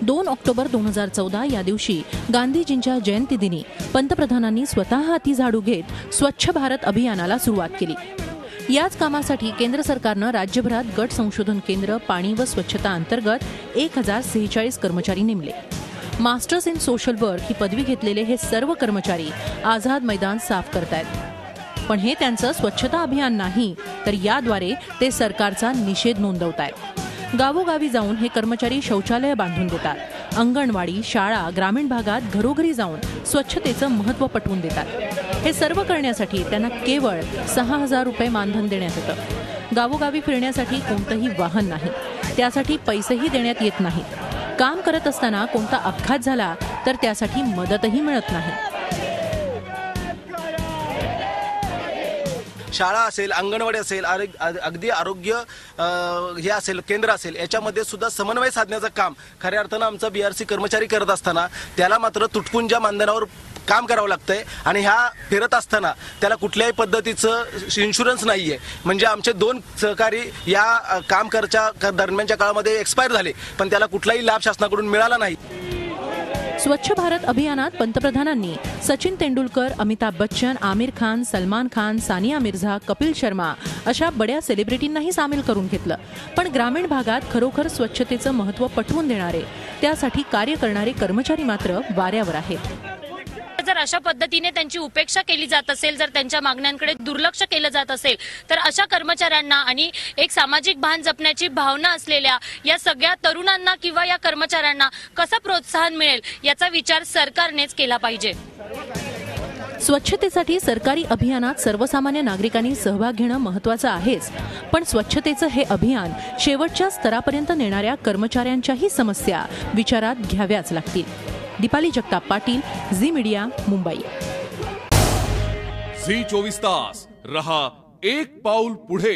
2 October 2014 या दिवशी गांधीजींच्या जयंतीदिनी पंतप्रधानांनी स्वतः हाती झाडू घेत स्वच्छ भारत अभियानाला सुरुवात केली। याच कामासाठी केंद्र सरकारनं राज्यभरात गट संशोधन केंद्र, पाणी व स्वच्छता अंतर्गत 1046 कर्मचारी नेमले। मास्टर्स इन सोशल वर्क ही पदवी घेतलेले हे सर्व कर्मचारी आझाद मैदान साफ करतायत। पण हे त्यांचं स्वच्छता अभियान नाही, तर याद्वारे ते सरकारचा निषेध नोंदवतायत। गावोगावी जाऊन हे कर्मचारी शौचालय बांधून देतात। अंगणवाडी, शाळा, ग्रामीण भागात घरोघरी जाऊन स्वच्छतेचं महत्त्व पटवून देतात। हे सर्व करण्यासाठी त्यांना केवळ 6000 रुपये मानधन देण्यात येतं। गावोगावी फिरण्यासाठी कोणतंही वाहन नाही, त्यासाठी पैसेही देण्यात येत नाहीत। काम करत असताना कोणता अपघात झाला तर त्यासाठी मदतही मिळत नाही। शाळा असेल, अंगणवाडी असेल, अगदी आरोग्य हे असेल, केंद्र असेल, याच्यामध्ये सुद्धा समन्वय साधण्याचं काम खऱ्या अर्थानं आमचा BRC कर्मचारी करत असताना त्याला मात्र तुटपुंजा मानधनावर काम करावं लागतंय। आणि ह्या फिरत असताना त्याला कुठल्याही पद्धतीचं इन्शुरन्स नाहीये। म्हणजे आमचे 2 सहकारी या कामकाजाच्या दरम्यानच्या काळामध्ये एक्सपायर झाले, पण त्याला कुठलाही लाभ शासनाकडून मिळाला नाही। स्वच्छ भारत अभियानात पंतप्रधानांनी सचिन तेंडुलकर, अमिताभ बच्चन, आमिर खान, सलमान खान, सानिया मिर्झा, कपिल शर्मा अशा बड्या सेलिब्रिटींनाही सामील करून घेतलं। पण ग्रामीण भागात खरोखर स्वच्छतेचं महत्त्व पटवून देणारे, त्यासाठी कार्य करणारे कर्मचारी मात्र वाऱ्यावर आहेत। जर अशा पद्धतीने त्यांची उपेक्षा केली जात असेल, जर त्यांच्या मागण्यांकडे दुर्लक्ष केलं जात असेल, तर अशा कर्मचाऱ्यांना आणि एक सामाजिक भान जपण्याची भावना असलेल्या या सगळ्या तरुणांना किंवा या कर्मचाऱ्यांना कसं प्रोत्साहन मिळेल याचा विचार सरकारनेच केला पाहिजे। स्वच्छतेसाठी सरकारी अभियानात सर्वसामान्य नागरिकांनी सहभाग घेणं महत्त्वाचं आहेच, पण स्वच्छतेचं हे अभियान शेवटच्या स्तरापर्यंत नेणाऱ्या कर्मचाऱ्यांच्याही समस्या विचारात घ्याव्याच लागतील। दीपाली जगताप पाटील, झी मीडिया, मुंबई। झी 24 तास रहा एक पाऊल पुढे।